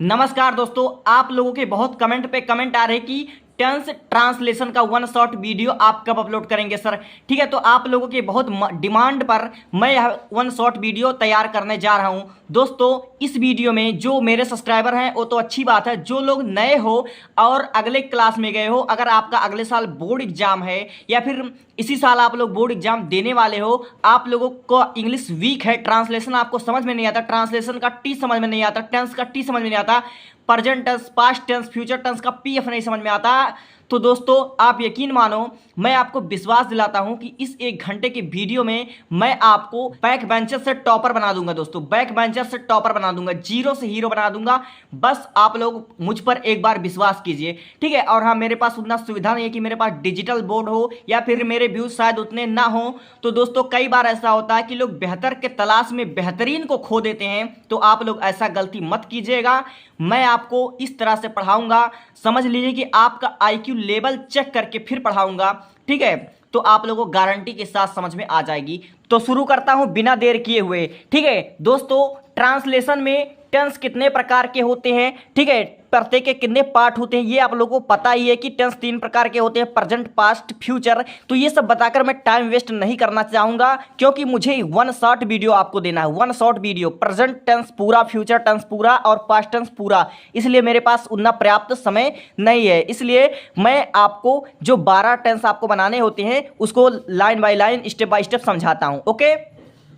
नमस्कार दोस्तों, आप लोगों के बहुत कमेंट पे कमेंट आ रहे कि टेंस ट्रांसलेशन का वन शॉट वीडियो आप कब अपलोड करेंगे सर। ठीक है, तो आप लोगों के बहुत डिमांड पर मैं यह वन शॉट वीडियो तैयार करने जा रहा हूं। दोस्तों, इस वीडियो में जो मेरे सब्सक्राइबर हैं वो तो अच्छी बात है, जो लोग नए हो और अगले क्लास में गए हो, अगर आपका अगले साल बोर्ड एग्जाम है या फिर इसी साल आप लोग बोर्ड एग्जाम देने वाले हो, आप लोगों को इंग्लिश वीक है, ट्रांसलेशन आपको समझ में नहीं आता, ट्रांसलेशन का टी समझ में नहीं आता, टेंस का टी समझ में नहीं आता, present tense, past tense, future tense का पीएफ नहीं समझ में आता, तो दोस्तों आप यकीन मानो, मैं आपको विश्वास दिलाता हूं कि इस 1 घंटे की वीडियो में मैं आपको बैक बेंचर से टॉपर बना दूंगा। दोस्तों, बैक बेंचर से टॉपर बना दूंगा, जीरो से हीरो बना दूंगा। बस आप लोग मुझ पर एक बार विश्वास कीजिए, ठीक है। और हाँ, मेरे पास उतना सुविधा नहीं है कि मेरे पास डिजिटल बोर्ड हो या फिर मेरे व्यूज शायद उतने ना हो। तो दोस्तों, कई बार ऐसा होता है कि लोग बेहतर के तलाश में बेहतरीन को खो देते हैं, तो आप लोग ऐसा गलती मत कीजिएगा। मैं आपको इस तरह से पढ़ाऊंगा, समझ लीजिए कि आपका आईक्यू लेवल चेक करके फिर पढ़ाऊंगा, ठीक है। तो आप लोगों को गारंटी के साथ समझ में आ जाएगी। तो शुरू करता हूं बिना देर किए हुए, ठीक है। दोस्तों, ट्रांसलेशन में टेंस कितने प्रकार के होते हैं, ठीक है, प्रत्येक के कितने पार्ट होते हैं, ये आप लोगों को पता ही है कि टेंस 3 प्रकार के होते हैं, प्रेजेंट, पास्ट, फ्यूचर। तो ये सब बताकर मैं टाइम वेस्ट नहीं करना चाहूंगा, क्योंकि मुझे वन शॉट वीडियो आपको देना है, one shot video, present tense पूरा, फ्यूचर टेंस पूरा और पास्ट टेंस पूरा। इसलिए मेरे पास उतना पर्याप्त समय नहीं है, इसलिए मैं आपको जो 12 टेंस आपको बनाने होते हैं उसको line by line, step by step समझाता हूं, ओके।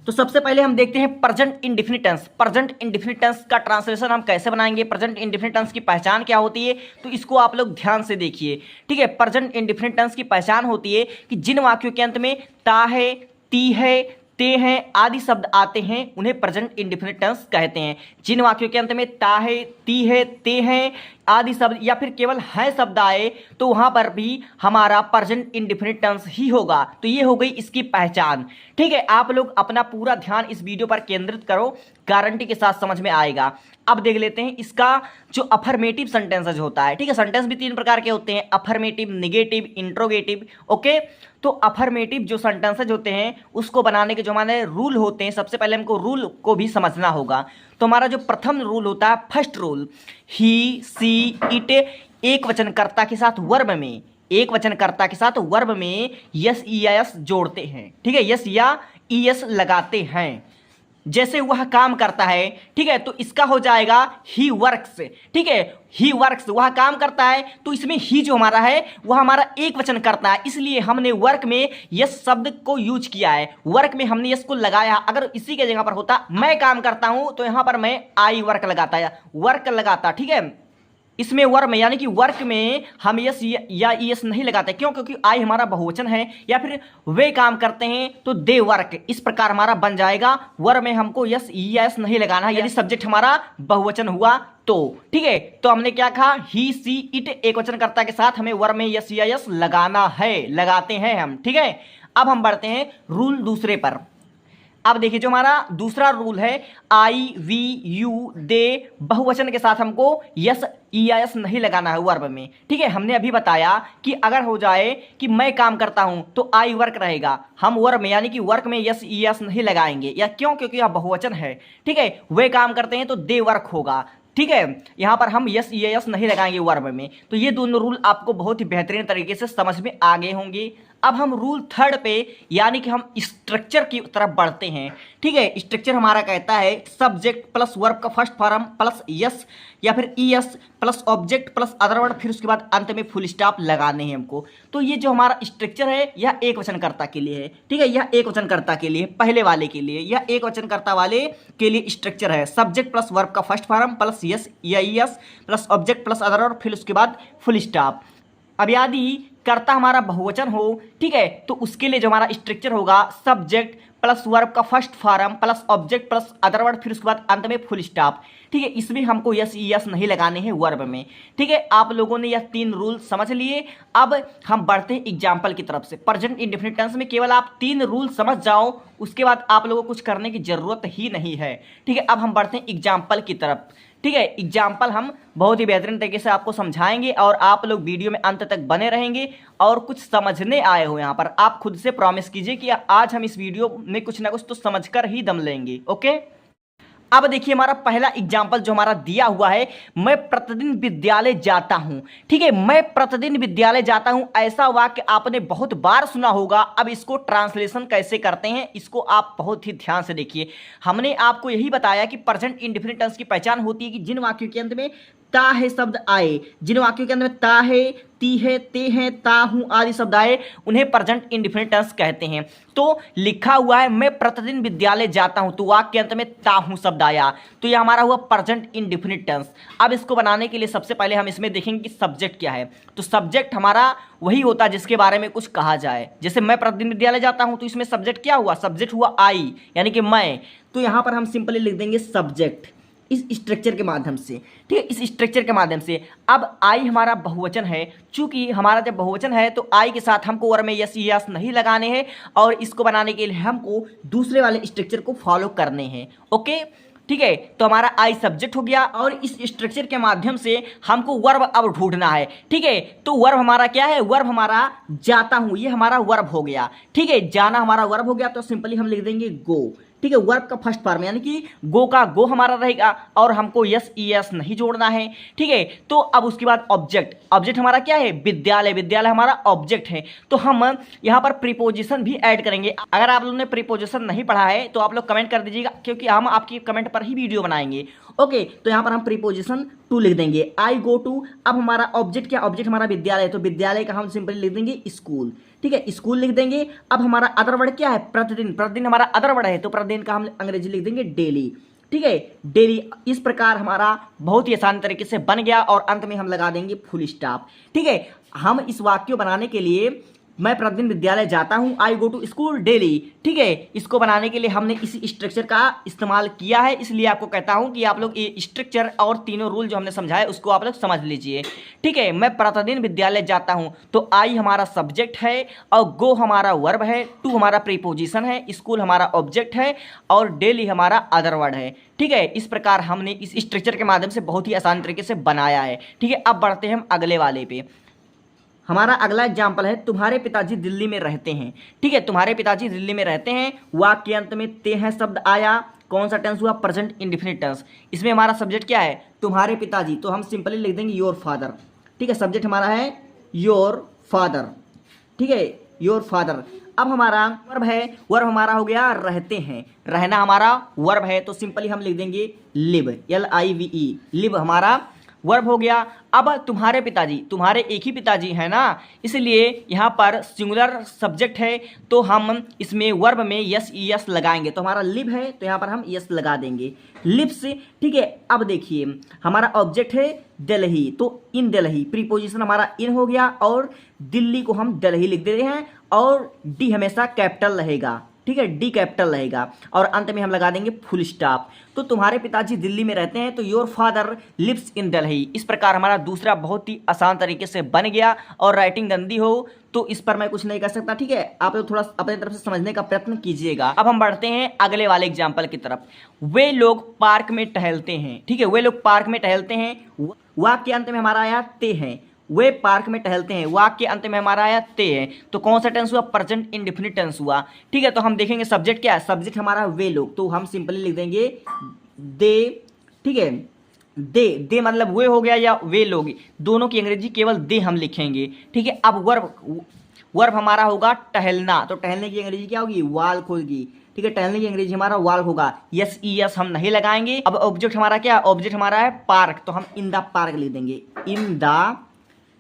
तो सबसे पहले हम देखते हैं present indefinite tense. Present indefinite tense का ट्रांसलेशन हम कैसे बनाएंगे, प्रेजेंट इंडेफिनिट टेंस की पहचान क्या होती है, तो इसको आप लोग ध्यान से देखिए, ठीक है। प्रेजेंट इंडेफिनिट टेंस की पहचान होती है कि जिन वाक्यों के अंत में ता है, ती है, ते हैं आदि शब्द आते हैं, उन्हें प्रेजेंट इंडेफिनिट टेंस कहते हैं। जिन वाक्यों के अंत में ता है, ती है, ते हैं आदि शब्द या फिर केवल है शब्द आए, तो वहां पर भी हमारा प्रेजेंट इंडेफिनिट टेंस ही होगा। तो ये हो गई इसकी पहचान, ठीक है। आप लोग अपना पूरा ध्यान इस वीडियो पर केंद्रित करो, गारंटी के साथ समझ में आएगा। अब देख लेते हैं इसका जो अफर्मेटिव सेंटेंसेज होता है, ठीक है। सेंटेंस भी 3 प्रकार के होते हैं, अफर्मेटिव, निगेटिव, इंट्रोगेटिव, ओके। तो अफर्मेटिव जो सेंटेंसेज होते हैं उसको बनाने के जो हमारे रूल होते हैं, सबसे पहले हमको रूल को भी समझना होगा। तो हमारा जो प्रथम रूल होता है, first rule, he, she, it, एक वचनकर्ता के साथ वर्ब में, एक वचनकर्ता के साथ वर्ब में यस या यस जोड़ते हैं, ठीक है, यस या ईएस लगाते हैं। जैसे वह काम करता है, ठीक है, तो इसका हो जाएगा ही वर्क्स, ठीक है। ही वर्क्स, वह काम करता है, तो इसमें ही जो हमारा है वह हमारा एक वचन करता है, इसलिए हमने वर्क में यस शब्द को यूज किया है, वर्क में हमने यस को लगाया। अगर इसी के जगह पर होता मैं काम करता हूं, तो यहां पर मैं आई वर्क लगाता या वर्क लगाता, ठीक है। इसमें वर्क में यानी कि वर्क में हम यस या ईएस नहीं लगाते, क्यों? क्योंकि आई हमारा बहुवचन है, या फिर वे काम करते हैं तो दे वर्क, इस प्रकार हमारा बन जाएगा। वर्क में हमको यस या एस नहीं लगाना है, यदि सब्जेक्ट हमारा बहुवचन हुआ तो, ठीक है। तो हमने क्या कहा, ही, सी, इट, एक वचनकर्ता के साथ हमें वर्क में यस या एस लगाना है, लगाते हैं हम, ठीक है। अब हम बढ़ते हैं रूल दूसरे पर। अब देखिए, जो हमारा दूसरा रूल है, आई, वी, यू, दे, बहुवचन के साथ हमको यस या एस नहीं लगाना है वर्ब में, ठीक है। हमने अभी बताया कि अगर हो जाए कि मैं काम करता हूं तो आई वर्क रहेगा, हम वर्ब में यानी कि वर्क में यस या एस नहीं लगाएंगे, या क्यों? क्योंकि यह बहुवचन है, ठीक है। वे काम करते हैं तो दे वर्क होगा, ठीक है। यहां पर हम यस या एस नहीं लगाएंगे वर्ब में। तो ये दोनों रूल आपको बहुत ही बेहतरीन तरीके से समझ में आ गए होंगे। अब हम रूल थर्ड पे यानी कि हम स्ट्रक्चर की तरफ बढ़ते हैं, ठीक है। स्ट्रक्चर हमारा कहता है सब्जेक्ट प्लस वर्ब का फर्स्ट फॉर्म प्लस यस या फिर es plus object plus other word, फिर उसके बाद अंत में फुल स्टॉप लगाने हैं हमको। तो ये जो हमारा स्ट्रक्चर है यह एक वचनकर्ता के लिए है, ठीक है। यह एक वचनकर्ता के लिए, पहले वाले के लिए, यह एक वचनकर्ता वाले के लिए स्ट्रक्चर है। सब्जेक्ट प्लस वर्ब का फर्स्ट फॉर्म प्लस यस या es plus object plus other word, फिर उसके बाद फुल स्टॉप। अब यदि कर्ता हमारा बहुवचन हो, ठीक है, तो उसके लिए जो हमारा स्ट्रक्चर होगा सब्जेक्ट प्लस वर्ब का first form plus object plus other word, फिर उसके बाद अंत में फुल स्टॉप, ठीक है। इसमें हमको यस यस नहीं लगाने हैं वर्ब में, ठीक है। आप लोगों ने यह 3 रूल समझ लिए। अब हम बढ़ते हैं एग्जाम्पल की तरफ से। प्रेजेंट इंडेफिनिट टेंस में केवल आप 3 रूल समझ जाओ, उसके बाद आप लोगों को कुछ करने की जरूरत ही नहीं है, ठीक है। अब हम बढ़ते हैं एग्जाम्पल की तरफ, ठीक है। एग्जाम्पल हम बहुत ही बेहतरीन तरीके से आपको समझाएंगे और आप लोग वीडियो में अंत तक बने रहेंगे और कुछ समझने आए हो यहाँ पर। आप खुद से प्रॉमिस कीजिए कि आज हम इस वीडियो में कुछ ना कुछ तो समझकर ही दम लेंगे, ओके। अब देखिए हमारा पहला एग्जाम्पल जो हमारा दिया हुआ है, मैं प्रतिदिन विद्यालय जाता हूं। ठीक है, मैं प्रतिदिन विद्यालय जाता हूं, ऐसा वाक्य आपने बहुत बार सुना होगा। अब इसको ट्रांसलेशन कैसे करते हैं, इसको आप बहुत ही ध्यान से देखिए। हमने आपको यही बताया कि प्रेजेंट इंडेफिनिट टेंस की पहचान होती है कि जिन वाक्यों के अंत में ता है शब्द आए, जिन वाक्यों के अंदर में ता है, ती है, ते हैं, ता हूं आदि शब्द आए, उन्हें प्रेजेंट इंडेफिनिट टेंस कहते हैं। तो लिखा हुआ है मैं प्रतिदिन विद्यालय जाता हूं, तो वाक्य के अंत में ता हूं शब्द आया, तो यह हमारा हुआ प्रेजेंट इंडेफिनिट टेंस। अब इसको बनाने के लिए सबसे पहले हम इसमें देखेंगे कि सब्जेक्ट क्या है। तो सब्जेक्ट हमारा वही होता है जिसके बारे में कुछ कहा जाए। जैसे मैं प्रतिदिन विद्यालय जाता हूं, तो इसमें सब्जेक्ट क्या हुआ, सब्जेक्ट हुआ आई, यानी कि मैं। तो यहां पर हम सिंपली लिख देंगे सब्जेक्ट इस स्ट्रक्चर के माध्यम से। ठीक है, इस स्ट्रक्चर के माध्यम से। अब आई हमारा बहुवचन है, चूंकि हमारा जब बहुवचन है तो आई के साथ हमको वर्ब में यस यस नहीं लगाने हैं, और इसको बनाने के लिए हमको दूसरे वाले स्ट्रक्चर को फॉलो करने हैं। ओके, ठीक है, तो हमारा आई सब्जेक्ट हो गया, और इस स्ट्रक्चर के माध्यम से हमको वर्ब अब ढूंढना है। ठीक है, तो वर्ब हमारा क्या है, वर्ब हमारा जाता हूं, ये हमारा वर्ब हो गया। ठीक है, जाना हमारा वर्ब हो गया, तो सिंपली हम लिख देंगे गो। ठीक है, वर्ब का फर्स्ट फॉर्म यानी कि गो का गो हमारा रहेगा, और हमको यस ईएस नहीं जोड़ना है। ठीक है, तो अब उसके बाद ऑब्जेक्ट, ऑब्जेक्ट हमारा क्या है, विद्यालय, विद्यालय हमारा ऑब्जेक्ट है। तो हम यहाँ पर प्रीपोजिशन भी ऐड करेंगे। अगर आप लोगों ने प्रीपोजिशन नहीं पढ़ा है तो आप लोग कमेंट कर दीजिएगा, क्योंकि हम आपकी कमेंट पर ही वीडियो बनाएंगे। ओके, तो यहाँ पर हम प्रीपोजिशन टू लिख देंगे, आई गो टू। अब हमारा ऑब्जेक्ट क्या, ऑब्जेक्ट हमारा विद्यालय, तो विद्यालय का हम सिंपली लिख देंगे स्कूल। ठीक है, स्कूल लिख देंगे। अब हमारा अदर वर्ड क्या है, प्रतिदिन, प्रतिदिन हमारा अदर वर्ड है, तो प्रतिदिन का हम अंग्रेजी लिख देंगे डेली। ठीक है, डेली। इस प्रकार हमारा बहुत ही आसान तरीके से बन गया, और अंत में हम लगा देंगे फुल स्टॉप। ठीक है, हम इस वाक्य बनाने के लिए मैं प्रतिदिन विद्यालय जाता हूं, आई गो टू स्कूल डेली। ठीक है, इसको बनाने के लिए हमने इसी स्ट्रक्चर का इस्तेमाल किया है, इसलिए आपको कहता हूं कि आप लोग ये स्ट्रक्चर और तीनों रूल जो हमने समझाए उसको आप लोग समझ लीजिए। ठीक है, मैं प्रतिदिन विद्यालय जाता हूं, तो आई हमारा सब्जेक्ट है, और गो हमारा वर्ब है, टू हमारा प्रीपोजिशन है, स्कूल हमारा ऑब्जेक्ट है, और डेली हमारा अदर वर्ड है। ठीक है, इस प्रकार हमने इस स्ट्रक्चर के माध्यम से बहुत ही आसान तरीके से बनाया है। ठीक है, अब बढ़ते हैं हम अगले वाले पे। हमारा अगला एग्जाम्पल है, तुम्हारे पिताजी दिल्ली में रहते हैं। ठीक है, तुम्हारे पिताजी दिल्ली में रहते हैं, वाक्य के अंत में ते हैं शब्द आया, कौन सा टेंस हुआ, प्रेजेंट इंडेफिनिट टेंस। इसमें हमारा सब्जेक्ट क्या है, तुम्हारे पिताजी, तो हम सिंपली लिख देंगे योर फादर। ठीक है, सब्जेक्ट हमारा है योर फादर। ठीक है, योर फादर। अब हमारा वर्ब है, वर्ब हमारा हो गया रहते हैं, रहना हमारा वर्ब है, तो सिंपली हम लिख देंगे लिव, LIVE, लिव हमारा वर्ब हो गया। अब तुम्हारे पिताजी, तुम्हारे एक ही पिताजी है ना, इसलिए यहाँ पर सिंगुलर सब्जेक्ट है, तो हम इसमें वर्ब में यस यस लगाएंगे, तो हमारा लिव है, तो यहाँ पर हम यस लगा देंगे, लिव्स। ठीक है, अब देखिए हमारा ऑब्जेक्ट है दिल्ली, तो इन दिल्ली, प्रीपोजिशन हमारा इन हो गया, और दिल्ली को हम दिल्ली लिख दे रहे हैं, और डी हमेशा कैपिटल रहेगा। ठीक है, डी कैपिटल रहेगा, और अंत में हम लगा देंगे फुल स्टॉप। तो तुम्हारे पिताजी दिल्ली में रहते हैं, तो your father lives in Delhi. इस प्रकार हमारा दूसरा बहुत ही आसान तरीके से बन गया, और राइटिंग गंदी हो तो इस पर मैं कुछ नहीं कर सकता। ठीक है, आप लोग थोड़ा अपने तरफ से समझने का प्रयत्न कीजिएगा। अब हम बढ़ते हैं अगले वाले एग्जाम्पल की तरफ। वे लोग पार्क में टहलते हैं। ठीक है, वे लोग पार्क में टहलते हैं, वाक्य के अंत में हमारा आया ते हैं, वे पार्क में टहलते हैं, वाक्य के अंत में हमारा आया ते है, तो कौन सा टेंस हुआ, प्रेजेंट इंडेफिनिट टेंस हुआ। ठीक है, तो हम देखेंगे सब्जेक्ट क्या है, सब्जेक्ट हमारा वे लोग, तो हम सिंपली लिख देंगे दे। ठीक है, दे मतलब वे हो गया या वे लोग, दोनों की अंग्रेजी केवल दे हम लिखेंगे। ठीक है, अब वर्ब हमारा होगा टहलना, तो टहलने की अंग्रेजी क्या होगी, वॉक होगी। ठीक है, टहलने की अंग्रेजी हमारा वॉक होगा, यस यस हम नहीं लगाएंगे। अब ऑब्जेक्ट हमारा क्या, ऑब्जेक्ट हमारा है पार्क, तो हम इन द पार्क लिख देंगे, in the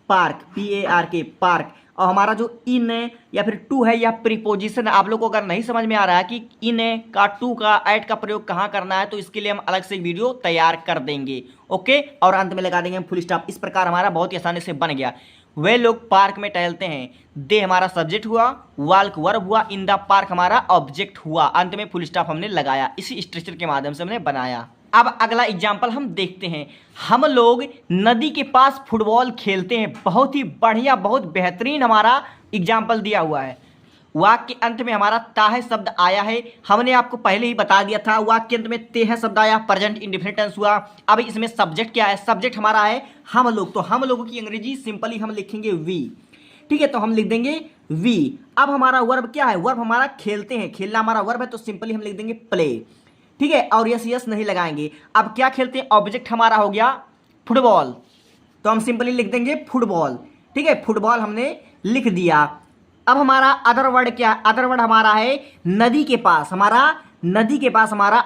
park, PARK, park. और हमारा जो इन या फिर टू है, या प्रीपोजिशन, आप लोग को अगर नहीं समझ में आ रहा है कि इन का, टू का, एट का प्रयोग कहाँ करना है, तो इसके लिए हम अलग से वीडियो तैयार कर देंगे। ओके, और अंत में लगा देंगे हम फुल स्टॉप। इस प्रकार हमारा बहुत ही आसानी से बन गया, वे लोग पार्क में टहलते हैं, दे हमारा सब्जेक्ट हुआ, वॉक वर्ब हुआ, इन द पार्क हमारा ऑब्जेक्ट हुआ, अंत में फुल स्टॉप हमने लगाया। इसी स्ट्रक्चर के माध्यम से हमने बनाया। अब अगला एग्जाम्पल हम देखते हैं, हम लोग नदी के पास फुटबॉल खेलते हैं। बहुत ही बढ़िया, बहुत बेहतरीन हमारा एग्जाम्पल दिया हुआ है। वाक्य के अंत में हमारा ता है शब्द आया है, हमने आपको पहले ही बता दिया था, वाक्य के अंत में ते है शब्द आया, प्रेजेंट इंडेफिनिट टेंस हुआ। अब इसमें सब्जेक्ट क्या है, सब्जेक्ट हमारा है हम लोग, तो हम लोगों की अंग्रेजी सिंपली हम लिखेंगे वी। ठीक है, तो हम लिख देंगे वी। अब हमारा वर्ब क्या है, वर्ब हमारा खेलते हैं, खेलना हमारा वर्ब है, तो सिंपली हम लिख देंगे प्ले। ठीक है, और यस यस नहीं लगाएंगे। अब क्या खेलते हैं, ऑब्जेक्ट हमारा हो गया फुटबॉल, तो हम सिंपली लिख देंगे फुटबॉल। ठीक है, फुटबॉल हमने लिख दिया। अब हमारा अदर वर्ड क्या, अदर वर्ड हमारा है नदी के पास, हमारा नदी के पास हमारा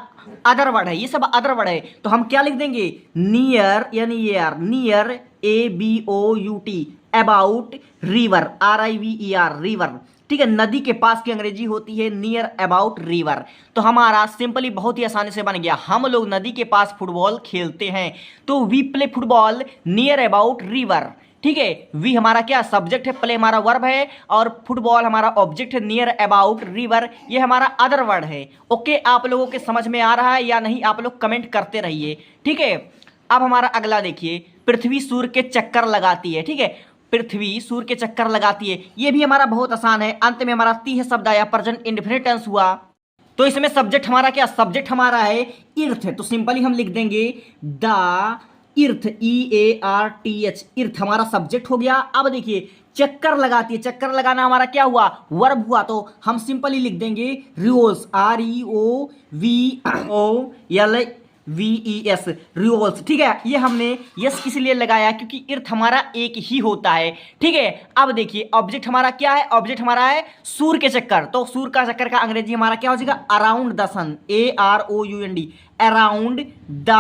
अदर वर्ड है, ये सब अदर वर्ड है। तो हम क्या लिख देंगे, नियर यानी year, near ABOUT, about river RIVER river. ठीक है, नदी के पास की अंग्रेजी होती है नियर अबाउट रिवर। तो हमारा सिंपली बहुत ही आसानी से बन गया, हम लोग नदी के पास फुटबॉल खेलते हैं, तो we play football near about river. ठीक है, वी हमारा क्या सब्जेक्ट है, प्ले हमारा वर्ब है, और फुटबॉल हमारा ऑब्जेक्ट है, नियर अबाउट रिवर ये हमारा अदर वर्ड है। ओके, आप लोगों के समझ में आ रहा है या नहीं, आप लोग कमेंट करते रहिए। ठीक है, अब हमारा अगला देखिए, पृथ्वी सूर्य के चक्कर लगाती है। ठीक है, पृथ्वी सूर्य के चक्कर लगाती है, ये भी हमारा बहुत आसान है। अंत में हमारा ती है शब्द आया, प्रेजेंट इंडेफिनिट टेंस हुआ, तो इसमें सब्जेक्ट हमारा क्या, सब्जेक्ट हमारा है इर्थ, तो सिंपली हम लिख देंगे द इर्थ EARTH, इर्थ हमारा सब्जेक्ट हो गया। अब देखिए चक्कर लगाती है, चक्कर लगाना हमारा क्या हुआ, वर्ब हुआ, तो हम सिंपली लिख देंगे रिवोल्स REOVOLVES रिवोल्स। ठीक है, ये हमने यस किस लिए लगाया, क्योंकि इर्थ हमारा एक ही होता है। ठीक है, अब देखिए ऑब्जेक्ट हमारा क्या है, ऑब्जेक्ट हमारा है सूर्य के चक्कर, तो सूर्य का चक्कर का अंग्रेजी हमारा क्या हो जाएगा, around the sun AROUND, around the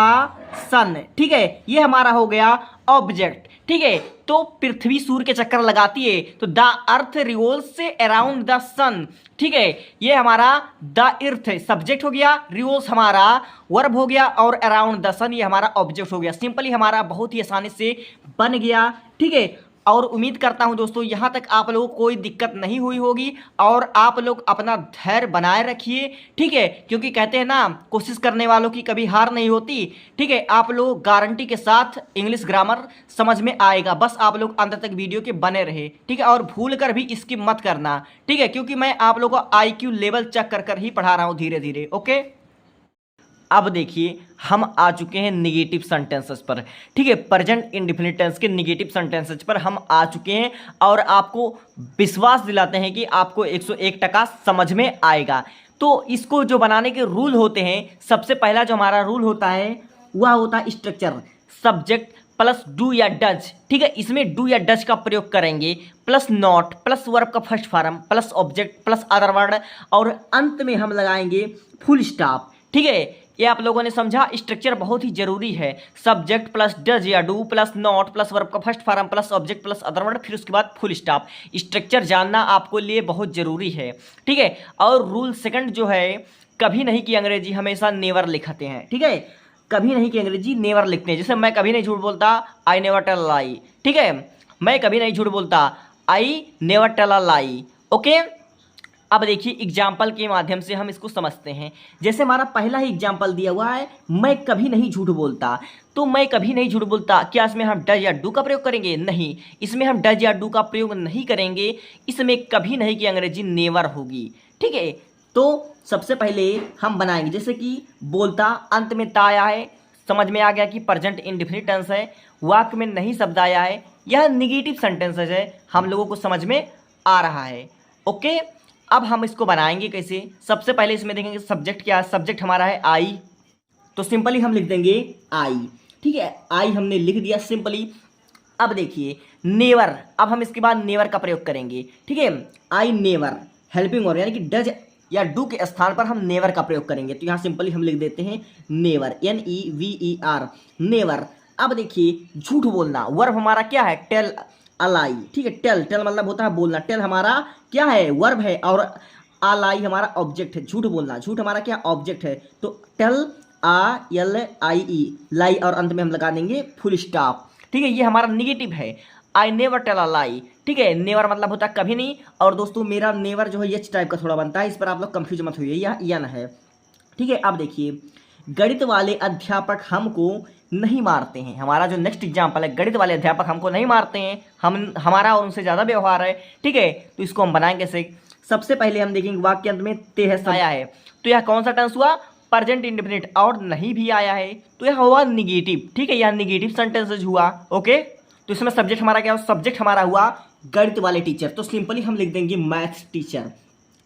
sun. ठीक है, ये हमारा हो गया ऑब्जेक्ट। ठीक है, तो पृथ्वी सूर्य के चक्कर लगाती है, तो द अर्थ रिवोल्व्स से अराउंड द सन। ठीक है, ये हमारा द अर्थ सब्जेक्ट हो गया, रिवोल्व्स हमारा वर्ब हो गया, और अराउंड द सन ये हमारा ऑब्जेक्ट हो गया। सिंपली हमारा बहुत ही आसानी से बन गया। ठीक है, और उम्मीद करता हूं दोस्तों यहाँ तक आप लोगों को कोई दिक्कत नहीं हुई होगी, और आप लोग अपना धैर्य बनाए रखिए। ठीक है, क्योंकि कहते हैं ना, कोशिश करने वालों की कभी हार नहीं होती। ठीक है, आप लोग गारंटी के साथ इंग्लिश ग्रामर समझ में आएगा, बस आप लोग अंत तक वीडियो के बने रहे। ठीक है, और भूल कर भी स्किप मत करना। ठीक है, क्योंकि मैं आप लोगों को IQ लेवल चेक कर ही पढ़ा रहा हूँ धीरे धीरे। ओके, अब देखिए हम आ चुके हैं निगेटिव सेंटेंसेस पर। ठीक है, प्रेजेंट इंडेफिनिट टेंस के निगेटिव सेंटेंसेस पर हम आ चुके हैं, और आपको विश्वास दिलाते हैं कि आपको 101% समझ में आएगा। तो इसको जो बनाने के रूल होते हैं, सबसे पहला जो हमारा रूल होता है वह होता है स्ट्रक्चर, सब्जेक्ट प्लस डू या डज। ठीक है, इसमें डू या डज का प्रयोग करेंगे, प्लस नॉट, प्लस वर्ब का first form, plus object, plus other word, और अंत में हम लगाएंगे फुल स्टॉप। ठीक है, ये आप लोगों ने समझा, स्ट्रक्चर बहुत ही जरूरी है, सब्जेक्ट प्लस डज या do plus not plus verb का first form plus object plus other word, फिर उसके बाद फुल स्टॉप। स्ट्रक्चर जानना आपको लिए बहुत जरूरी है। ठीक है, और रूल सेकंड जो है, कभी नहीं की अंग्रेजी हमेशा नेवर लिखते हैं। ठीक है, कभी नहीं की अंग्रेजी नेवर लिखते हैं, जैसे मैं कभी नहीं झूठ बोलता, आई नेवर टेल लाई। ठीक है, मैं कभी नहीं झूठ बोलता, I never tell a lie. Okay, अब देखिए एग्जाम्पल के माध्यम से हम इसको समझते हैं। जैसे हमारा पहला ही एग्जाम्पल दिया हुआ है, मैं कभी नहीं झूठ बोलता, तो मैं कभी नहीं झूठ बोलता, क्या इसमें हम डज या डू का प्रयोग करेंगे, नहीं, इसमें हम डज या डू का प्रयोग नहीं करेंगे, इसमें कभी नहीं की अंग्रेजी नेवर होगी। ठीक है, तो सबसे पहले हम बनाएंगे, जैसे कि बोलता, अंत में ता आया है, समझ में आ गया कि प्रेजेंट इंडेफिनिट टेंस है, वाक्य में नहीं शब्द आया है, यह निगेटिव सेंटेंसेस है, हम लोगों को समझ में आ रहा है। ओके, अब हम इसको बनाएंगे कैसे, सबसे पहले इसमें देखेंगे सब्जेक्ट क्या है, सब्जेक्ट हमारा है आई, तो सिंपली हम लिख देंगे आई। ठीक है, आई हमने लिख दिया सिंपली। अब देखिए नेवर, अब हम इसके बाद नेवर का प्रयोग करेंगे। ठीक है, आई नेवर हेल्पिंग वर्ब, यानी कि डज या डू के स्थान पर हम नेवर का प्रयोग करेंगे, तो यहाँ सिंपली हम लिख देते हैं नेवर, NEVER नेवर। अब देखिए झूठ बोलना, वर्ब हमारा क्या है, टेल अलाई। ठीक है, टेल, टेल मतलब होता है बोलना, टेल हमारा क्या है, वर्ब है, और अलाई हमारा ऑब्जेक्ट है, झूठ बोलना, झूठ हमारा क्या ऑब्जेक्ट है, तो टेल ALIE लाई, और अंत में हम लगा देंगे फुल स्टॉप। ठीक है, ये हमारा निगेटिव है, आई नेवर टेल अ लाई। ठीक है, नेवर मतलब होता है कभी नहीं, और दोस्तों मेरा नेवर जो है एच टाइप का थोड़ा बनता है, इस पर आप लोग कंफ्यूज मत होइए, यह यन है। ठीक है, अब देखिए गणित वाले अध्यापक हमको नहीं मारते हैं, हमारा जो नेक्स्ट एग्जाम्पल है, गणित वाले अध्यापक हमको नहीं मारते हैं, हमारा और उनसे ज़्यादा व्यवहार है। ठीक है, तो इसको हम बनाएंगे कैसे, सबसे पहले हम देखेंगे वाक्य अंत में ते है आया है, तो यह कौन सा टेंस हुआ, प्रेजेंट इंडेफिनिट, और नहीं भी आया है तो यह हुआ निगेटिव। ठीक है, यह निगेटिव सेंटेंसेज हुआ। ओके, तो इसमें सब्जेक्ट हमारा क्या हुआ, सब्जेक्ट हमारा हुआ गणित वाले टीचर, तो सिंपली हम लिख देंगे मैथ्स टीचर,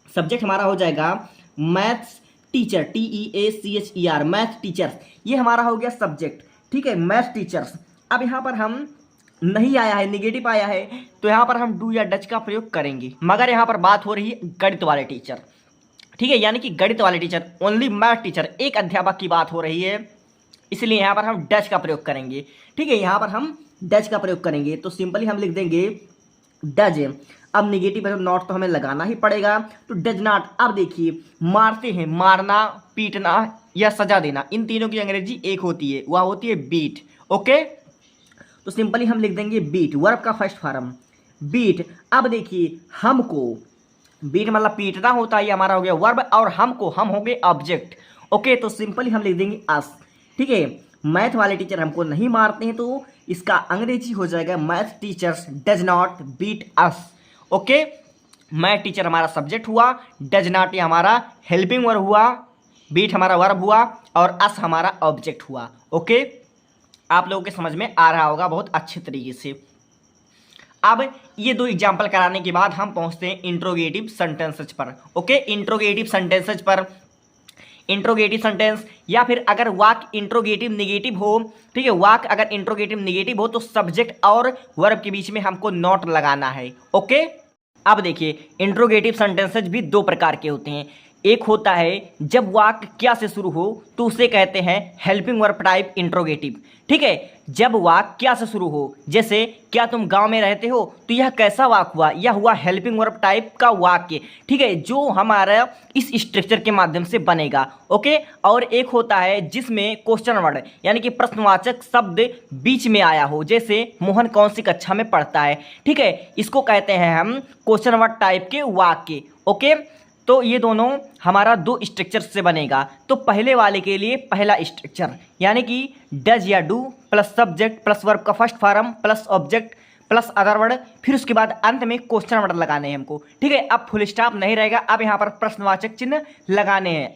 सब्जेक्ट हमारा हो जाएगा maths teacher, TEACHER, math teachers, ये हमारा हो गया सब्जेक्ट, ठीक है, मैथ टीचर्स। अब यहाँ पर हम नहीं आया है, निगेटिव आया है, तो यहाँ पर हम डू या डच का प्रयोग करेंगे, मगर यहाँ पर बात हो रही है गणित वाले टीचर, ठीक है, यानी कि गणित वाले टीचर, ओनली मैथ टीचर, एक अध्यापक की बात हो रही है, इसलिए यहाँ पर हम डच का प्रयोग करेंगे, ठीक है, यहाँ पर हम डच का प्रयोग करेंगे। तो सिंपली हम लिख देंगे डज। अब निगेटिव है, नॉट तो हमें लगाना ही पड़ेगा, तो डज नॉट। अब देखिए मारते हैं, मारना, पीटना या सजा देना, इन तीनों की अंग्रेजी एक होती है, वह होती है बीट। ओके, तो सिंपली हम लिख देंगे बीट, वर्ब का फर्स्ट फॉर्म बीट। अब देखिए हमको, बीट मतलब पीटना होता है, ये हमारा हो गया वर्ब, और हमको, हम हो गए ऑब्जेक्ट। ओके, तो सिंपली हम लिख देंगे अस, ठीक है, मैथ वाले टीचर हमको नहीं मारते हैं, तो इसका अंग्रेजी हो जाएगा math teachers does not beat us. Okay, math teacher हमारा सब्जेक्ट हुआ, डज नॉट ये हमारा हेल्पिंग वर्ब हुआ, बीट हमारा वर्ब हुआ, और अस हमारा ऑब्जेक्ट हुआ। ओके, आप लोगों के समझ में आ रहा होगा बहुत अच्छे तरीके से। अब ये दो एग्जाम्पल कराने के बाद हम पहुंचते हैं इंट्रोगेटिव सेंटेंसेज पर। ओके, इंट्रोगेटिव सेंटेंसेज पर, इंट्रोगेटिव सेंटेंस या फिर अगर वाक इंट्रोगेटिव निगेटिव हो, ठीक है, वाक अगर इंट्रोगेटिव निगेटिव हो तो सब्जेक्ट और वर्ब के बीच में हमको नॉट लगाना है। ओके, अब देखिए इंट्रोगेटिव सेंटेंसेज भी दो प्रकार के होते हैं। एक होता है जब वाक्य क्या से शुरू हो तो उसे कहते हैं हेल्पिंग वर्ब टाइप इंट्रोगेटिव, ठीक है, जब वाक्य क्या से शुरू हो, जैसे क्या तुम गांव में रहते हो, तो यह कैसा वाक्य हुआ, यह हुआ हेल्पिंग वर्ब टाइप का वाक्य, ठीक है, जो हमारा इस स्ट्रक्चर के माध्यम से बनेगा। ओके, और एक होता है जिसमें क्वेश्चन वर्ड यानी कि प्रश्नवाचक शब्द बीच में आया हो, जैसे मोहन कौन सी कक्षा में पढ़ता है, ठीक है, इसको कहते हैं हम क्वेश्चन वर्ड टाइप के वाक्य। ओके, तो ये दोनों हमारा दो स्ट्रक्चर से बनेगा। तो पहले वाले के लिए पहला स्ट्रक्चर यानी कि डज या do plus subject plus verb का first form plus object plus other word, फिर उसके बाद अंत में क्वेश्चन वर्ड लगाने हैं हमको, ठीक है। अब फुल स्टॉप नहीं रहेगा, अब यहाँ पर प्रश्नवाचक चिन्ह लगाने हैं।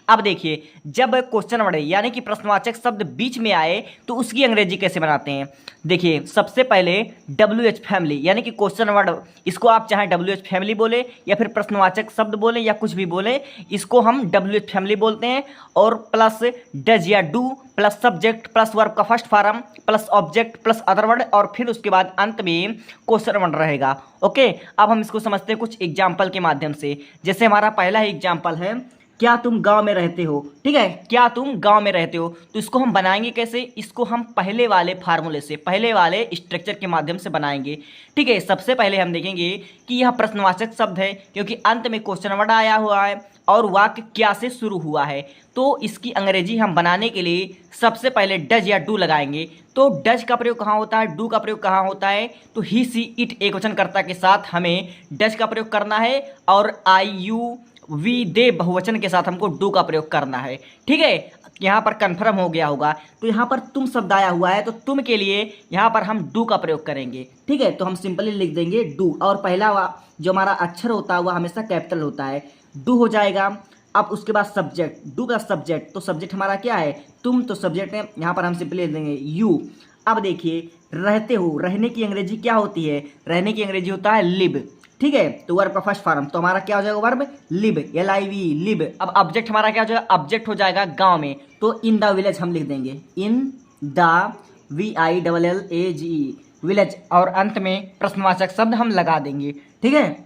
अब देखिए जब क्वेश्चन वर्ड यानी कि प्रश्नवाचक शब्द बीच में आए तो उसकी अंग्रेजी कैसे बनाते हैं। देखिए सबसे पहले WH फैमिली यानी कि क्वेश्चन वर्ड, इसको आप चाहे WH फैमिली बोले या फिर प्रश्नवाचक शब्द बोले या कुछ भी बोले, इसको हम WH फैमिली बोलते हैं। और प्लस डज या do plus subject plus verb का first form plus object plus other word और फिर उसके बाद अंत में क्वेश्चन वर्ड रहेगा। ओके, अब हम इसको समझते हैं कुछ एग्जाम्पल के माध्यम से। जैसे हमारा पहला ही एग्जाम्पल है क्या तुम गांव में रहते हो, ठीक है, क्या तुम गांव में रहते हो, तो इसको हम बनाएंगे कैसे, इसको हम पहले वाले फार्मूले से, पहले वाले स्ट्रक्चर के माध्यम से बनाएंगे, ठीक है। सबसे पहले हम देखेंगे कि यह प्रश्नवाचक शब्द है क्योंकि अंत में क्वेश्चन वर्ड आया हुआ है और वाक्य क्या से शुरू हुआ है, तो इसकी अंग्रेजी हम बनाने के लिए सबसे पहले डज या डू लगाएंगे। तो डज का प्रयोग कहाँ होता है, डू का प्रयोग कहाँ होता है, तो ही सी इट एकवचनकर्ता के साथ हमें डज का प्रयोग करना है और आई यू वी दे बहुवचन के साथ हमको डू का प्रयोग करना है, ठीक है। यहाँ पर कन्फर्म हो गया होगा। तो यहाँ पर तुम शब्द आया हुआ है तो तुम के लिए यहाँ पर हम डू का प्रयोग करेंगे, ठीक है। तो हम सिंपली लिख देंगे डू और पहला जो हमारा अक्षर होता है वह हमेशा कैपिटल होता है, डू हो जाएगा। अब उसके बाद सब्जेक्ट, डू का सब्जेक्ट, तो सब्जेक्ट हमारा क्या है, तुम, तो सब्जेक्ट है, यहाँ पर हम सिंपली लिख देंगे यू। अब देखिए रहते हो, रहने की अंग्रेजी क्या होती है, रहने की अंग्रेजी होता है लिव, ठीक है। तो वर्ब का फर्स्ट फॉर्म तो हमारा क्या हो जाएगा, वर्ब लिव, LIV लिव। अब ऑब्जेक्ट हमारा क्या हो जाएगा, ऑब्जेक्ट हो जाएगा गांव में, तो इन द विलेज हम लिख देंगे इन द VILLAGE विलेज और अंत में प्रश्नवाचक शब्द हम लगा देंगे, ठीक है।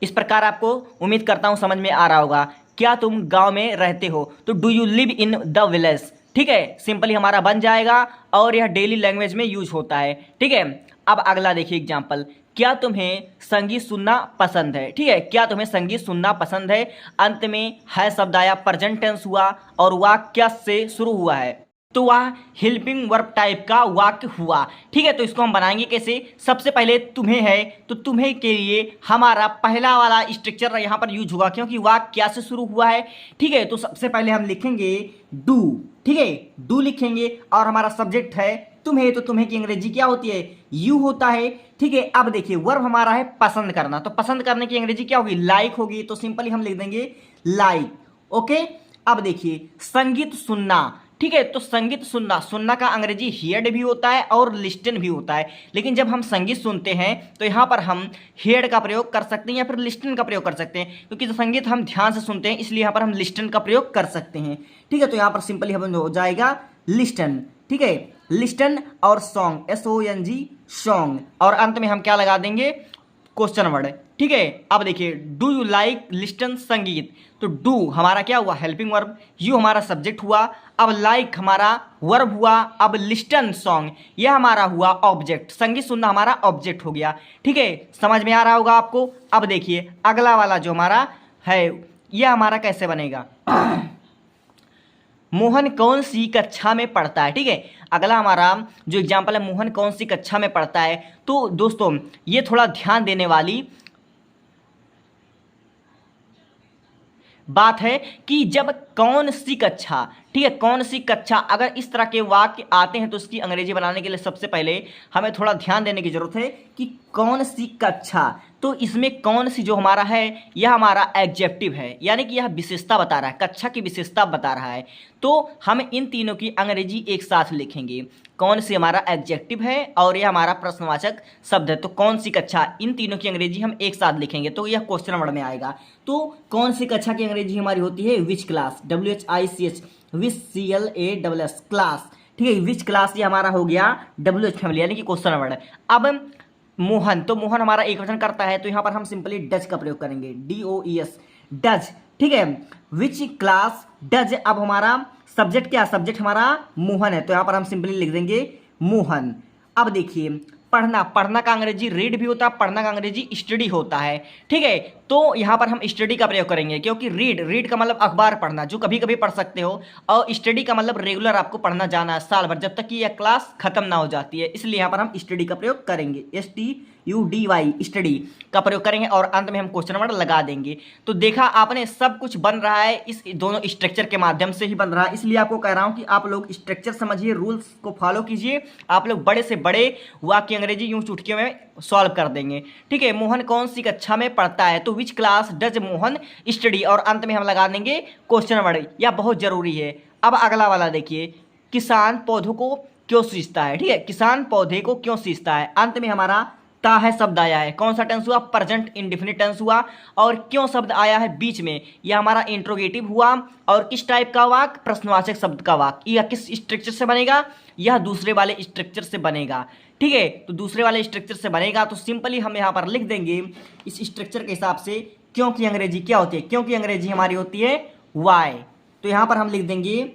इस प्रकार आपको उम्मीद करता हूं समझ में आ रहा होगा। क्या तुम गांव में रहते हो, तो do you live in the village, ठीक है, सिंपली हमारा बन जाएगा और यह डेली लैंग्वेज में यूज होता है, ठीक है। अब अगला देखिए एग्जाम्पल, क्या तुम्हें संगीत सुनना पसंद है, ठीक है, क्या तुम्हें संगीत सुनना पसंद है, अंत में है शब्द आया, प्रेजेंट टेंस हुआ और वाक्य क्या से शुरू हुआ है, तो वह हेल्पिंग वर्ब टाइप का वाक्य हुआ, ठीक है। तो इसको हम बनाएंगे कैसे, सबसे पहले तुम्हें है तो तुम्हें के लिए हमारा पहला वाला स्ट्रक्चर यहाँ पर यूज होगा क्योंकि वाक्य क्या से शुरू हुआ है, ठीक है। तो सबसे पहले हम लिखेंगे डू, ठीक है, डू लिखेंगे और हमारा सब्जेक्ट है तुम्हें, तो तुम्हें की अंग्रेजी क्या होती है, यू होता है, ठीक है। अब देखिए वर्ब हमारा है पसंद करना, तो पसंद करने की अंग्रेजी क्या होगी, लाइक होगी, तो सिंपली हम लिख देंगे लाइक, ओके। अब देखिए संगीत सुनना, ठीक है। तो संगीत सुनना, सुनना का अंग्रेजी हियर्ड भी होता है और लिस्टन भी होता है, लेकिन जब हम संगीत सुनते हैं तो यहाँ पर हम हियर्ड का प्रयोग कर सकते हैं या फिर लिस्टन का प्रयोग कर सकते हैं, क्योंकि जो संगीत हम ध्यान से सुनते हैं इसलिए यहाँ पर हम लिस्टन का प्रयोग कर सकते हैं। ठीक है, तो यहाँ पर सिंपली हम हो जाएगा लिस्टन। ठीक है, लिस्टन और सॉन्ग, SONG सॉन्ग, और अंत में हम क्या लगा देंगे, क्वेश्चन वर्ड। ठीक है, अब देखिए डू यू लाइक लिस्टन संगीत, तो डू हमारा क्या हुआ, हेल्पिंग वर्ब, यू हमारा सब्जेक्ट हुआ, अब लाइक हमारा वर्ब हुआ, अब लिस्टन सॉन्ग यह हमारा हुआ ऑब्जेक्ट, संगीत सुनना हमारा ऑब्जेक्ट हो गया। ठीक है, समझ में आ रहा होगा आपको। अब देखिए अगला वाला जो हमारा है यह हमारा कैसे बनेगा, मोहन कौन सी कक्षा में पढ़ता है। ठीक है, अगला हमारा जो एग्जाम्पल है मोहन कौन सी कक्षा में पढ़ता है, तो दोस्तों ये थोड़ा ध्यान देने वाली बात है कि जब कौन सी कक्षा, ठीक है, कौन सी कक्षा, अगर इस तरह के वाक्य आते हैं तो इसकी अंग्रेजी बनाने के लिए सबसे पहले हमें थोड़ा ध्यान देने की जरूरत है कि कौन सी कक्षा, तो इसमें कौन सी जो हमारा है यह हमारा एडजेक्टिव है, यानी कि यह विशेषता बता रहा है, कक्षा की विशेषता बता रहा है। तो हम इन तीनों की अंग्रेजी एक साथ लिखेंगे, कौन सी हमारा एडजेक्टिव है और यह हमारा प्रश्नवाचक शब्द है, तो कौन सी कक्षा, इन तीनों की अंग्रेजी हम एक साथ लिखेंगे तो यह क्वेश्चन वर्ड में आएगा। तो कौन सी कक्षा की अंग्रेजी हमारी होती है which class, WHICH, which CLASS class. ठीक है, विच क्लास ये हमारा हो गया WH फैमिली, यानी कि क्वेश्चन वर्ड। अब मोहन, तो मोहन हमारा एक वचन करता है तो यहाँ पर हम सिंपली डज का प्रयोग करेंगे, DOES डज। ठीक है, विच क्लास डज, अब हमारा सब्जेक्ट क्या, सब्जेक्ट हमारा मोहन है तो यहाँ पर हम सिंपली लिख देंगे मोहन। अब देखिए पढ़ना, पढ़ना का अंग्रेजी रीड भी होता है, पढ़ना का अंग्रेजी स्टडी होता है। ठीक है, तो यहाँ पर हम स्टडी का प्रयोग करेंगे, क्योंकि रीड का मतलब अखबार पढ़ना, जो कभी कभी पढ़ सकते हो, और स्टडी का मतलब रेगुलर आपको पढ़ना जाना है साल भर, जब तक कि यह क्लास खत्म ना हो जाती है, इसलिए यहाँ पर हम स्टडी का प्रयोग करेंगे, STUDY स्टडी का प्रयोग करेंगे, और अंत में हम क्वेश्चन वर्ड लगा देंगे। तो देखा आपने, सब कुछ बन रहा है इस दोनों स्ट्रक्चर के माध्यम से ही बन रहा है, इसलिए आपको कह रहा हूँ कि आप लोग स्ट्रक्चर समझिए, रूल्स को फॉलो कीजिए, आप लोग बड़े से बड़े वाक्य अंग्रेजी यूं चुटकियों में सॉल्व कर देंगे। ठीक है, मोहन कौन सी कक्षा में पढ़ता है, तो which class does Mohan study, और अंत में हम लगा देंगे क्वेश्चन वर्ड, यह बहुत जरूरी है। अब अगला वाला देखिए, किसान पौधों को क्यों सींचता है। ठीक है, किसान पौधे को क्यों सींचता है, अंत में हमारा ता है शब्द आया है, कौन सा टेंस हुआ, प्रेजेंट इंडेफिनिट टेंस हुआ, और क्यों शब्द आया है बीच में, यह हमारा इंट्रोगेटिव हुआ, और किस टाइप का वाक्य, प्रश्नवाचक शब्द का वाक्य, यह किस स्ट्रक्चर से बनेगा, यह दूसरे वाले स्ट्रक्चर से बनेगा। ठीक है, तो दूसरे वाले स्ट्रक्चर से बनेगा तो सिंपली हम यहाँ पर लिख देंगे इस स्ट्रक्चर के हिसाब से, क्यों की अंग्रेजी क्या होती है, क्यों की अंग्रेजी हमारी होती है वाई, तो यहाँ पर हम लिख देंगे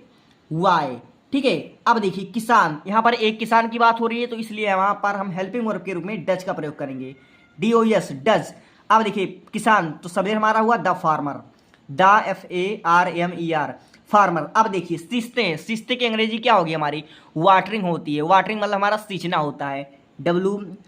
वाई। ठीक है, अब देखिए किसान, यहाँ पर एक किसान की बात हो रही है तो इसलिए यहाँ पर हम हेल्पिंग वर्ब के रूप में डज का प्रयोग करेंगे, DOES डज। अब देखिए किसान, तो सब्जेक्ट हमारा हुआ the farmer, the FARMER farmer. अब देखिए सींचते, सींचते की अंग्रेजी क्या होगी हमारी, वाटरिंग होती है, वाटरिंग मतलब हमारा सींचना होता है, WATERING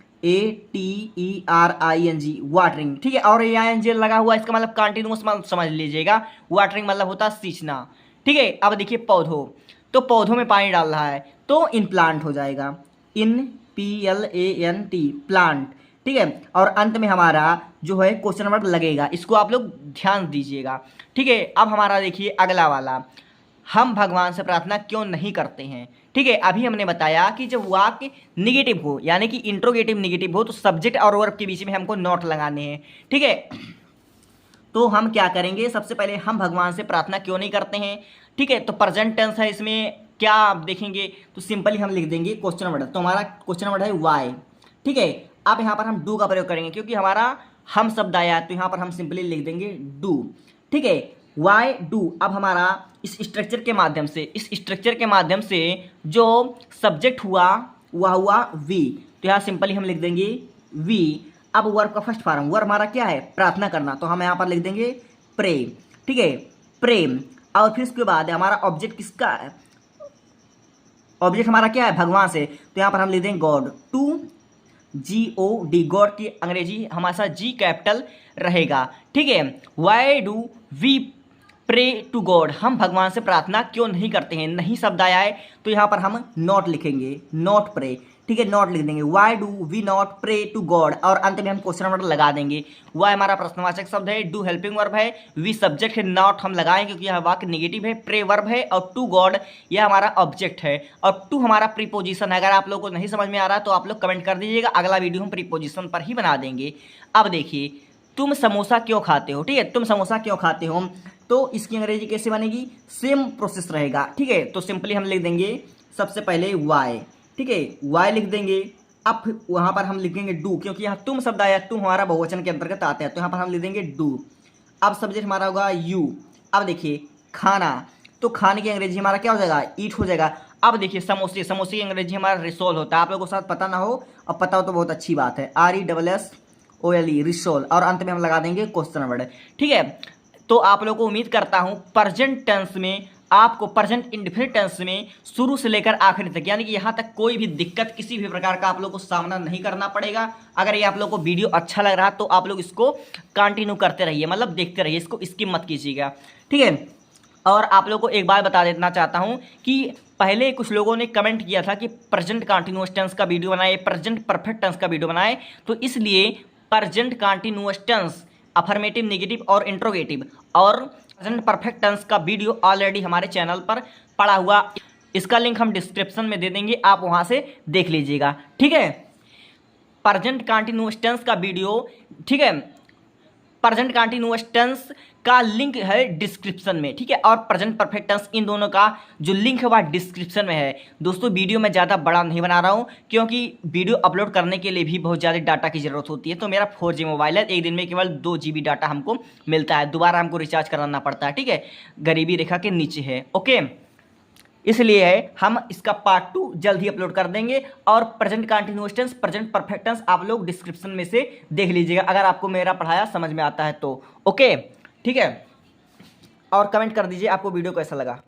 वाटरिंग। ठीक है, और ING लगा हुआ इसका मतलब कंटिन्यूअस समझ लीजिएगा, वाटरिंग मतलब होता है सींचना। ठीक है, अब देखिए पौधों, तो पौधों में पानी डाल रहा है तो इन प्लांट हो जाएगा, इन PLANT प्लांट। ठीक है, और अंत में हमारा जो है क्वेश्चन वर्ड लगेगा, इसको आप लोग ध्यान दीजिएगा। ठीक है, अब हमारा देखिए अगला वाला, हम भगवान से प्रार्थना क्यों नहीं करते हैं। ठीक है, अभी हमने बताया कि जब वाक्य निगेटिव हो, यानी कि इंट्रोगेटिव निगेटिव हो, तो सब्जेक्ट और वर्ब के बीच में हमको नोट लगाने हैं। ठीक है, तो हम क्या करेंगे, सबसे पहले हम भगवान से प्रार्थना क्यों नहीं करते हैं। ठीक है, तो प्रेजेंट टेंस है, इसमें क्या आप देखेंगे तो सिंपली हम लिख देंगे क्वेश्चन वर्ड, तो हमारा क्वेश्चन वर्ड है वाई। ठीक है, अब यहाँ पर हम डू का प्रयोग करेंगे, क्योंकि हमारा हम शब्द आया है तो यहाँ पर हम सिंपली लिख देंगे डू। ठीक है, वाई डू। अब हमारा इस स्ट्रक्चर के माध्यम से, इस स्ट्रक्चर के माध्यम से जो सब्जेक्ट हुआ वह हुआ वी, तो यहाँ सिंपली हम लिख देंगे वी। अब वर्ब का फर्स्ट फॉर्म, वर्ब हमारा क्या है, प्रार्थना करना, तो हम यहाँ पर लिख देंगे प्रे। ठीक है, प्रेम। और फिर उसके बाद हमारा ऑब्जेक्ट किसका है, ऑब्जेक्ट हमारा क्या है, भगवान से, तो यहाँ पर हम लिख देंगे गॉड, टू GOD, गॉड की अंग्रेजी हमारे साथ G कैपिटल रहेगा। ठीक है, why do we pray to God, हम भगवान से प्रार्थना क्यों नहीं करते हैं, नहीं शब्द आया है तो यहाँ पर हम नॉट लिखेंगे, नॉट प्रे, ठीक है, नॉट लिख देंगे। Why do we not pray to God, और अंत में हम क्वेश्चन मार्क लगा देंगे। वाई हमारा प्रश्नवाचक शब्द है, डू हेल्पिंग वर्ब है, वी सब्जेक्ट है, नॉट हम लगाएं क्योंकि यह वाक्य नेगेटिव है, प्रे वर्ब है, और टू गॉड यह हमारा ऑब्जेक्ट है, और टू हमारा प्रीपोजिशन है। अगर आप लोगों को नहीं समझ में आ रहा तो आप लोग कमेंट कर दीजिएगा, अगला वीडियो हम प्रीपोजिशन पर ही बना देंगे। अब देखिए, तुम समोसा क्यों खाते हो, ठीक है, तुम समोसा क्यों खाते हो, तो इसकी अंग्रेजी कैसे बनेगी, सेम प्रोसेस रहेगा, ठीक है। तो सिंपली हम लिख देंगे सबसे पहले वाई, ठीक है, वाई लिख देंगे। अब वहां पर हम लिखेंगे डू, क्योंकि यहाँ तुम शब्द आया, तुम हमारा बहुवचन के अंतर्गत आता है, तो यहाँ पर हम लिख देंगे डू। अब सब्जेक्ट हमारा होगा यू। अब देखिए खाना, तो खाने की अंग्रेजी हमारा क्या हो जाएगा, ईट हो जाएगा। अब देखिए समोसे, समोसे की अंग्रेजी हमारा रिसोल होता है। आप लोगों को साथ पता ना हो, अब पता हो तो बहुत अच्छी बात है, RESSOLE रिसोल, और अंत में हम लगा देंगे क्वेश्चन वर्ड, ठीक है। तो आप लोगों को उम्मीद करता हूं प्रेजेंट टेंस में आपको, प्रेजेंट इंडेफिनिट टेंस में शुरू से लेकर आखिर तक, यानी कि यहां तक कोई भी दिक्कत किसी भी प्रकार का आप लोगों को सामना नहीं करना पड़ेगा। अगर ये आप लोगों को वीडियो अच्छा लग रहा तो आप लोग इसको कंटिन्यू करते रहिए, मतलब देखते रहिए, इसको स्किप मत कीजिएगा, ठीक है। और आप लोगों को एक बात बता देना चाहता हूं कि पहले कुछ लोगों ने कमेंट किया था कि प्रेजेंट कंटिन्यूअस टेंस का वीडियो बनाए, प्रेजेंट परफेक्ट टेंस का वीडियो बनाए, तो इसलिए present continuous tense, affirmative, negative और इंट्रोगेटिव और प्रेजेंट परफेक्ट टेंस का वीडियो ऑलरेडी हमारे चैनल पर पड़ा हुआ, इसका लिंक हम डिस्क्रिप्शन में दे देंगे, आप वहां से देख लीजिएगा, ठीक है। प्रेजेंट कंटिन्यूअस टेंस का वीडियो, ठीक है, प्रेजेंट कंटिन्यूअस टेंस का लिंक है डिस्क्रिप्शन में, ठीक है, और प्रेजेंट परफेक्ट टेंस, इन दोनों का जो लिंक है वह डिस्क्रिप्शन में है। दोस्तों वीडियो मैं ज़्यादा बड़ा नहीं बना रहा हूँ, क्योंकि वीडियो अपलोड करने के लिए भी बहुत ज़्यादा डाटा की ज़रूरत होती है। तो मेरा 4G मोबाइल है, एक दिन में केवल 2 GB डाटा हमको मिलता है, दोबारा हमको रिचार्ज कराना पड़ता है, ठीक है, गरीबी रेखा के नीचे है, ओके। इसलिए है हम इसका पार्ट 2 जल्द ही अपलोड कर देंगे, और present continuous tense, present perfect tense आप लोग डिस्क्रिप्शन में से देख लीजिएगा, अगर आपको मेरा पढ़ाया समझ में आता है तो, ओके, ठीक है। और कमेंट कर दीजिए आपको वीडियो कैसा लगा।